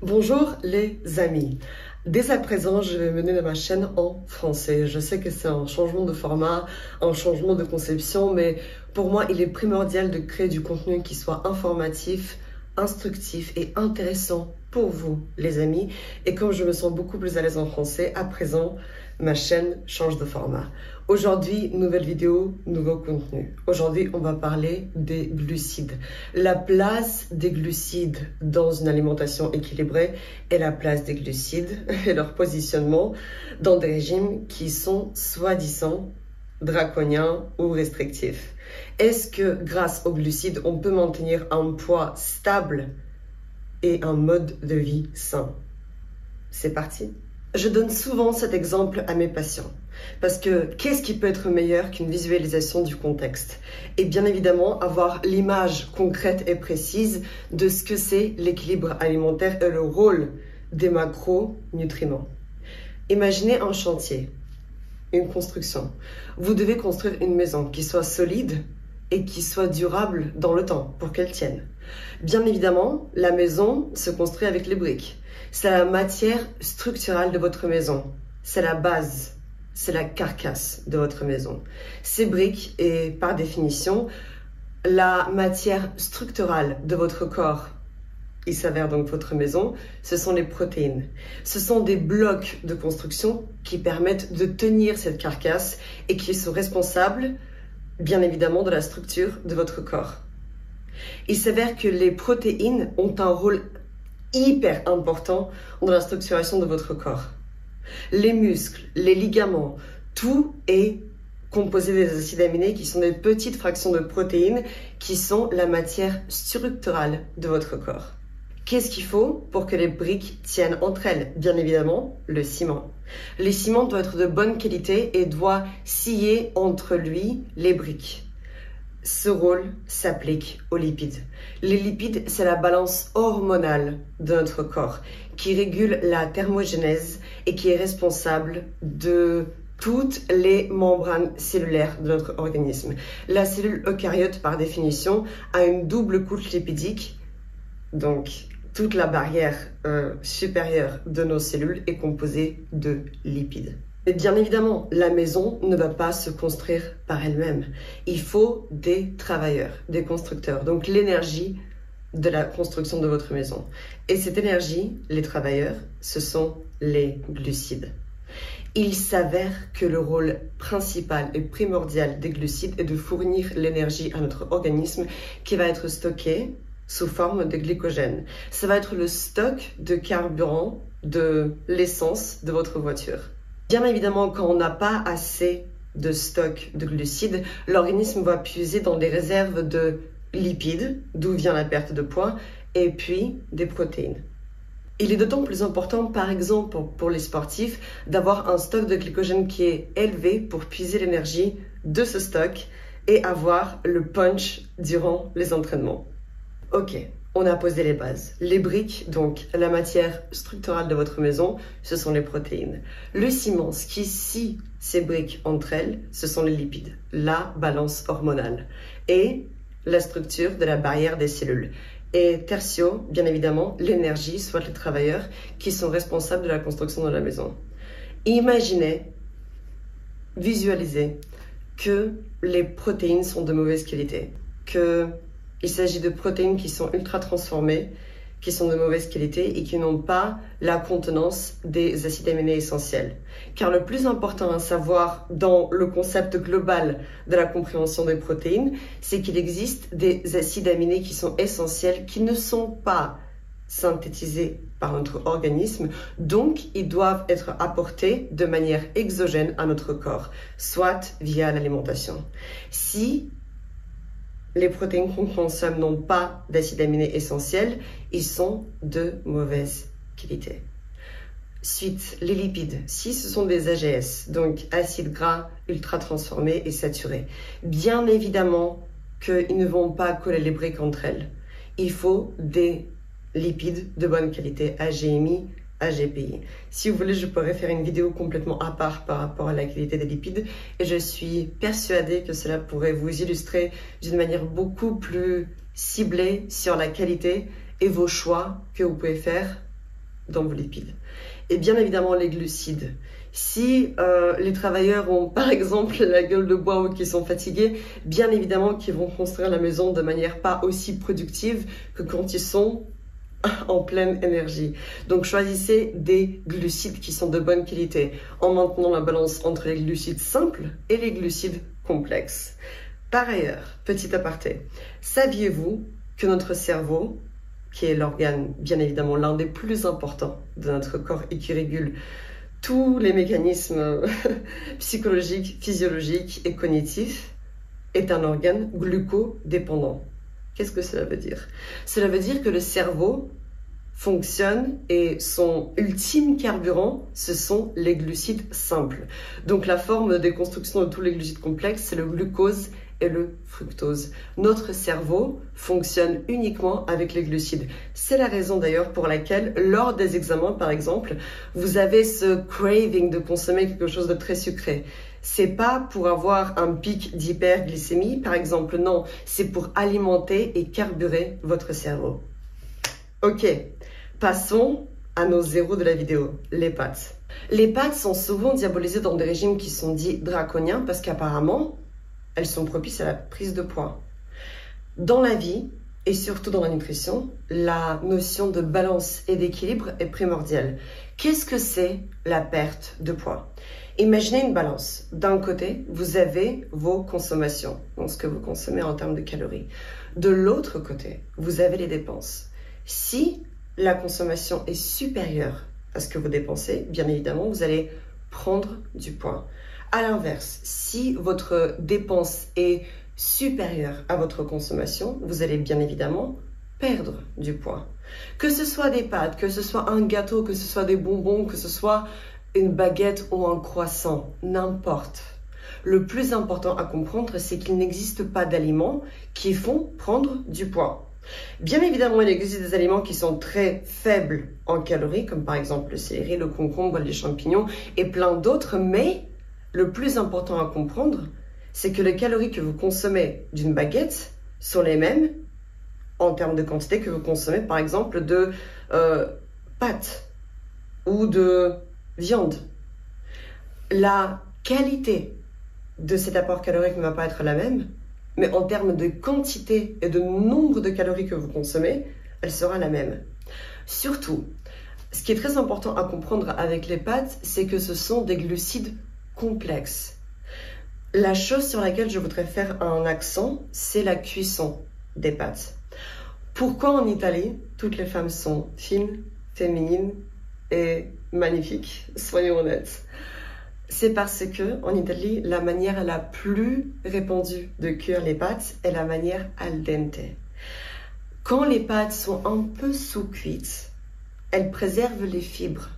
Bonjour les amis, dès à présent je vais mener ma chaîne en français. Je sais que c'est un changement de format, un changement de conception, mais pour moi il est primordial de créer du contenu qui soit informatif, instructif et intéressant pour vous les amis. Et comme je me sens beaucoup plus à l'aise en français, à présent ma chaîne change de format. Aujourd'hui, nouvelle vidéo, nouveau contenu. Aujourd'hui, on va parler des glucides. La place des glucides dans une alimentation équilibrée et la place des glucides et leur positionnement dans des régimes qui sont soi-disant draconiens ou restrictifs. Est-ce que grâce aux glucides, on peut maintenir un poids stable et un mode de vie sain? C'est parti! Je donne souvent cet exemple à mes patients parce que qu'est-ce qui peut être meilleur qu'une visualisation du contexte? Et bien évidemment, avoir l'image concrète et précise de ce que c'est l'équilibre alimentaire et le rôle des macronutriments. Imaginez un chantier, une construction. Vous devez construire une maison qui soit solide et qui soit durable dans le temps pour qu'elle tienne. Bien évidemment, la maison se construit avec les briques. C'est la matière structurale de votre maison. C'est la base, c'est la carcasse de votre maison. Ces briques est par définition la matière structurale de votre corps. Il s'avère donc votre maison, ce sont les protéines. Ce sont des blocs de construction qui permettent de tenir cette carcasse et qui sont responsables, bien évidemment, de la structure de votre corps. Il s'avère que les protéines ont un rôle hyper important dans la structuration de votre corps. Les muscles, les ligaments, tout est composé des acides aminés qui sont des petites fractions de protéines qui sont la matière structurale de votre corps. Qu'est-ce qu'il faut pour que les briques tiennent entre elles? Bien évidemment, le ciment. Le ciment doit être de bonne qualité et doit scier entre lui les briques. Ce rôle s'applique aux lipides. Les lipides, c'est la balance hormonale de notre corps qui régule la thermogénèse et qui est responsable de toutes les membranes cellulaires de notre organisme. La cellule eucaryote, par définition, a une double couche lipidique, donc toute la barrière supérieure de nos cellules est composée de lipides. Et bien évidemment, la maison ne va pas se construire par elle-même. Il faut des travailleurs, des constructeurs. Donc l'énergie de la construction de votre maison. Et cette énergie, les travailleurs, ce sont les glucides. Il s'avère que le rôle principal et primordial des glucides est de fournir l'énergie à notre organisme qui va être stocké sous forme de glycogène. Ça va être le stock de carburant, de l'essence de votre voiture. Bien évidemment, quand on n'a pas assez de stock de glucides, l'organisme va puiser dans des réserves de lipides, d'où vient la perte de poids, et puis des protéines. Il est d'autant plus important, par exemple, pour les sportifs, d'avoir un stock de glycogène qui est élevé pour puiser l'énergie de ce stock et avoir le punch durant les entraînements. Ok. On a posé les bases. Les briques, donc la matière structurale de votre maison, ce sont les protéines. Le ciment, ce qui scie ces briques entre elles, ce sont les lipides, la balance hormonale et la structure de la barrière des cellules. Et tertio, bien évidemment, l'énergie, soit les travailleurs qui sont responsables de la construction de la maison. Imaginez, visualisez que les protéines sont de mauvaise qualité, il s'agit de protéines qui sont ultra transformées, qui sont de mauvaise qualité et qui n'ont pas la contenance des acides aminés essentiels. Car le plus important à savoir dans le concept global de la compréhension des protéines, c'est qu'il existe des acides aminés qui sont essentiels, qui ne sont pas synthétisés par notre organisme, donc ils doivent être apportés de manière exogène à notre corps, soit via l'alimentation. Si les protéines qu'on consomme n'ont pas d'acides aminés essentiels, ils sont de mauvaise qualité. Suite, les lipides, si ce sont des AGS, donc acides gras ultra transformés et saturés, bien évidemment qu'ils ne vont pas coller les briques entre elles. Il faut des lipides de bonne qualité, AGMI, AGPI. Si vous voulez, je pourrais faire une vidéo complètement à part par rapport à la qualité des lipides et je suis persuadée que cela pourrait vous illustrer d'une manière beaucoup plus ciblée sur la qualité et vos choix que vous pouvez faire dans vos lipides. Et bien évidemment les glucides. Si les travailleurs ont par exemple la gueule de bois ou qu'ils sont fatigués, bien évidemment qu'ils vont construire la maison de manière pas aussi productive que quand ils sont en pleine énergie. Donc choisissez des glucides qui sont de bonne qualité en maintenant la balance entre les glucides simples et les glucides complexes. Par ailleurs, petit aparté, saviez-vous que notre cerveau, qui est l'organe bien évidemment l'un des plus importants de notre corps et qui régule tous les mécanismes psychologiques, physiologiques et cognitifs, est un organe glucodépendant? Qu'est-ce que cela veut dire? Cela veut dire que le cerveau fonctionne et son ultime carburant, ce sont les glucides simples. Donc la forme de déconstruction de tous les glucides complexes, c'est le glucose et le fructose. Notre cerveau fonctionne uniquement avec les glucides. C'est la raison d'ailleurs pour laquelle, lors des examens par exemple, vous avez ce craving de consommer quelque chose de très sucré. C'est pas pour avoir un pic d'hyperglycémie, par exemple, non. C'est pour alimenter et carburer votre cerveau. Ok, passons à nos zéros de la vidéo, les pâtes. Les pâtes sont souvent diabolisées dans des régimes qui sont dits draconiens parce qu'apparemment, elles sont propices à la prise de poids. Dans la vie, et surtout dans la nutrition, la notion de balance et d'équilibre est primordiale. Qu'est-ce que c'est la perte de poids? Imaginez une balance. D'un côté, vous avez vos consommations, donc ce que vous consommez en termes de calories. De l'autre côté, vous avez les dépenses. Si la consommation est supérieure à ce que vous dépensez, bien évidemment, vous allez prendre du poids. À l'inverse, si votre dépense est supérieure à votre consommation, vous allez bien évidemment perdre du poids. Que ce soit des pâtes, que ce soit un gâteau, que ce soit des bonbons, que ce soit une baguette ou un croissant, n'importe. Le plus important à comprendre, c'est qu'il n'existe pas d'aliments qui font prendre du poids. Bien évidemment, il existe des aliments qui sont très faibles en calories, comme par exemple le céleri, le concombre, les champignons et plein d'autres, mais le plus important à comprendre, c'est que les calories que vous consommez d'une baguette sont les mêmes en termes de quantité que vous consommez par exemple de pâtes ou de viande. La qualité de cet apport calorique ne va pas être la même, mais en termes de quantité et de nombre de calories que vous consommez, elle sera la même. Surtout, ce qui est très important à comprendre avec les pâtes, c'est que ce sont des glucides complexes. La chose sur laquelle je voudrais faire un accent, c'est la cuisson des pâtes. Pourquoi en Italie, toutes les femmes sont fines, féminines et magnifiques, soyons honnêtes? C'est parce que en Italie, la manière la plus répandue de cuire les pâtes est la manière al dente. Quand les pâtes sont un peu sous-cuites, elles préservent les fibres.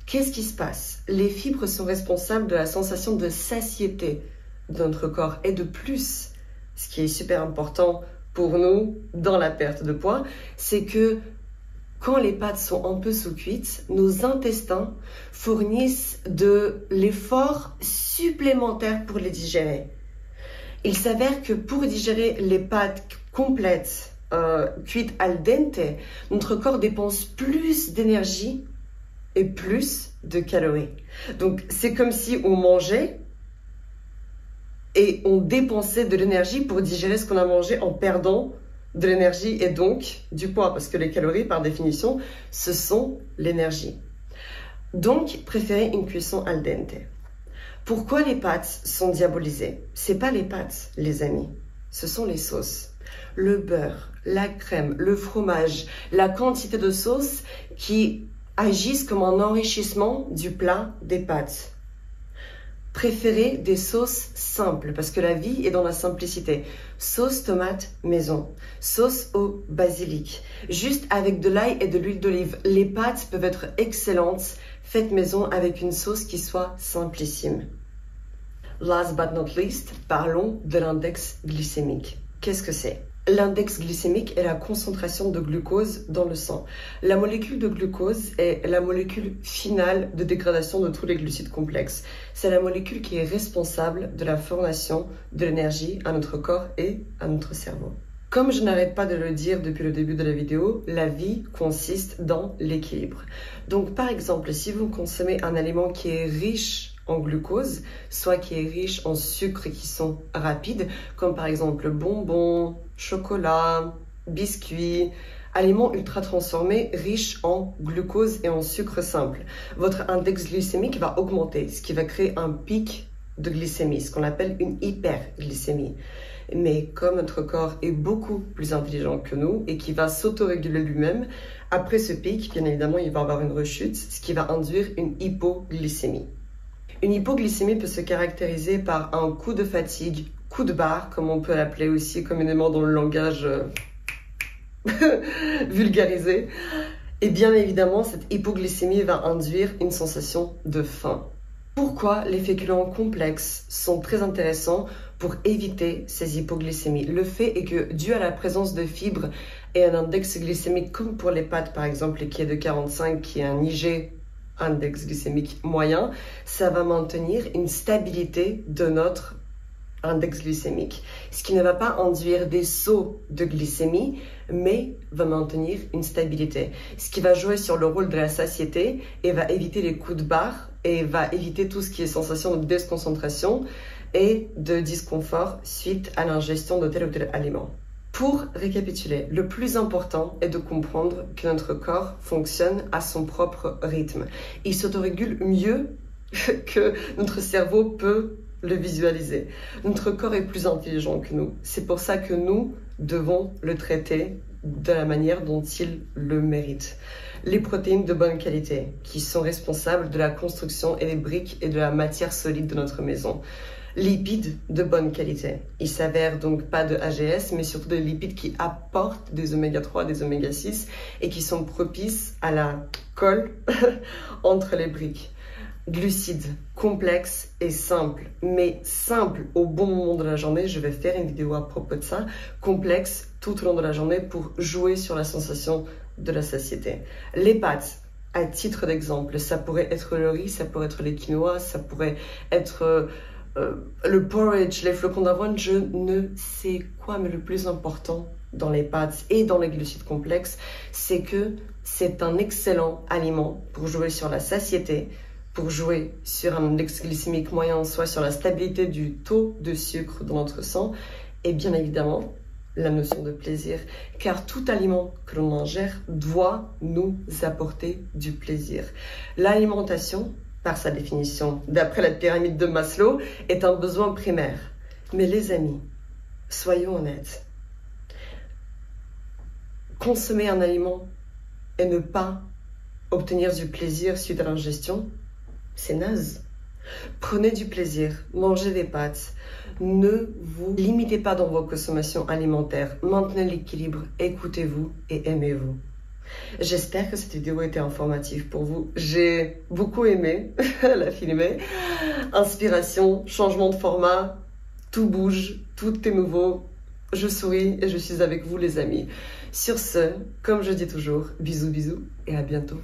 Qu'est-ce qui se passe? Les fibres sont responsables de la sensation de satiété de notre corps et de plus, ce qui est super important pour nous dans la perte de poids, c'est que quand les pâtes sont un peu sous-cuites, nos intestins fournissent de l'effort supplémentaire pour les digérer. Il s'avère que pour digérer les pâtes complètes, cuites al dente, notre corps dépense plus d'énergie et plus de calories. Donc c'est comme si on mangeait et on dépensait de l'énergie pour digérer ce qu'on a mangé en perdant de l'énergie et donc du poids, parce que les calories, par définition, ce sont l'énergie. Donc, préférez une cuisson al dente. Pourquoi les pâtes sont diabolisées? C'est pas les pâtes, les amis, ce sont les sauces. Le beurre, la crème, le fromage, la quantité de sauce qui agissent comme un enrichissement du plat des pâtes. Préférez des sauces simples parce que la vie est dans la simplicité. Sauce tomate maison, sauce au basilic, juste avec de l'ail et de l'huile d'olive. Les pâtes peuvent être excellentes, faites maison avec une sauce qui soit simplissime. Last but not least, parlons de l'index glycémique. Qu'est-ce que c'est? L'index glycémique est la concentration de glucose dans le sang. La molécule de glucose est la molécule finale de dégradation de tous les glucides complexes. C'est la molécule qui est responsable de la formation de l'énergie à notre corps et à notre cerveau. Comme je n'arrête pas de le dire depuis le début de la vidéo, la vie consiste dans l'équilibre. Donc par exemple, si vous consommez un aliment qui est riche en glucose, soit qui est riche en sucres qui sont rapides, comme par exemple bonbons, chocolat, biscuits, aliments ultra transformés riches en glucose et en sucre simple, votre index glycémique va augmenter, ce qui va créer un pic de glycémie, ce qu'on appelle une hyperglycémie. Mais comme notre corps est beaucoup plus intelligent que nous et qui va s'autoréguler lui-même, après ce pic, bien évidemment, il va avoir une rechute, ce qui va induire une hypoglycémie. Une hypoglycémie peut se caractériser par un coup de fatigue, coup de barre, comme on peut l'appeler aussi communément dans le langage vulgarisé. Et bien évidemment, cette hypoglycémie va induire une sensation de faim. Pourquoi les féculents complexes sont très intéressants pour éviter ces hypoglycémies? Le fait est que, dû à la présence de fibres et un index glycémique comme pour les pâtes par exemple, qui est de 45, qui est un IG, index glycémique moyen, ça va maintenir une stabilité de notre index glycémique, ce qui ne va pas induire des sauts de glycémie, mais va maintenir une stabilité, ce qui va jouer sur le rôle de la satiété et va éviter les coups de barre et va éviter tout ce qui est sensation de déconcentration et de disconfort suite à l'ingestion de tel ou tel aliment. Pour récapituler, le plus important est de comprendre que notre corps fonctionne à son propre rythme. Il s'autorégule mieux que notre cerveau peut le visualiser. Notre corps est plus intelligent que nous. C'est pour ça que nous devons le traiter de la manière dont il le mérite. Les protéines de bonne qualité, qui sont responsables de la construction et des briques et de la matière solide de notre maison. Lipides de bonne qualité. Il s'avère donc pas de AGS, mais surtout des lipides qui apportent des oméga 3, des oméga 6 et qui sont propices à la colle entre les briques. Glucides, complexes et simples, mais simples au bon moment de la journée. Je vais faire une vidéo à propos de ça. Complexes tout au long de la journée pour jouer sur la sensation de la satiété. Les pâtes, à titre d'exemple, ça pourrait être le riz, ça pourrait être les quinoa, ça pourrait être le porridge, les flocons d'avoine, je ne sais quoi, mais le plus important dans les pâtes et dans les glucides complexes, c'est que c'est un excellent aliment pour jouer sur la satiété, pour jouer sur un index glycémique moyen, soit sur la stabilité du taux de sucre dans notre sang, et bien évidemment, la notion de plaisir, car tout aliment que l'on ingère doit nous apporter du plaisir. L'alimentation, par sa définition, d'après la pyramide de Maslow, est un besoin primaire. Mais les amis, soyons honnêtes, consommer un aliment et ne pas obtenir du plaisir suite à l'ingestion, c'est naze. Prenez du plaisir, mangez des pâtes, ne vous limitez pas dans vos consommations alimentaires, maintenez l'équilibre, écoutez-vous et aimez-vous. J'espère que cette vidéo était informative pour vous. J'ai beaucoup aimé la filmer. Inspiration, changement de format, tout bouge, tout est nouveau. Je souris et je suis avec vous les amis. Sur ce, comme je dis toujours, bisous bisous et à bientôt.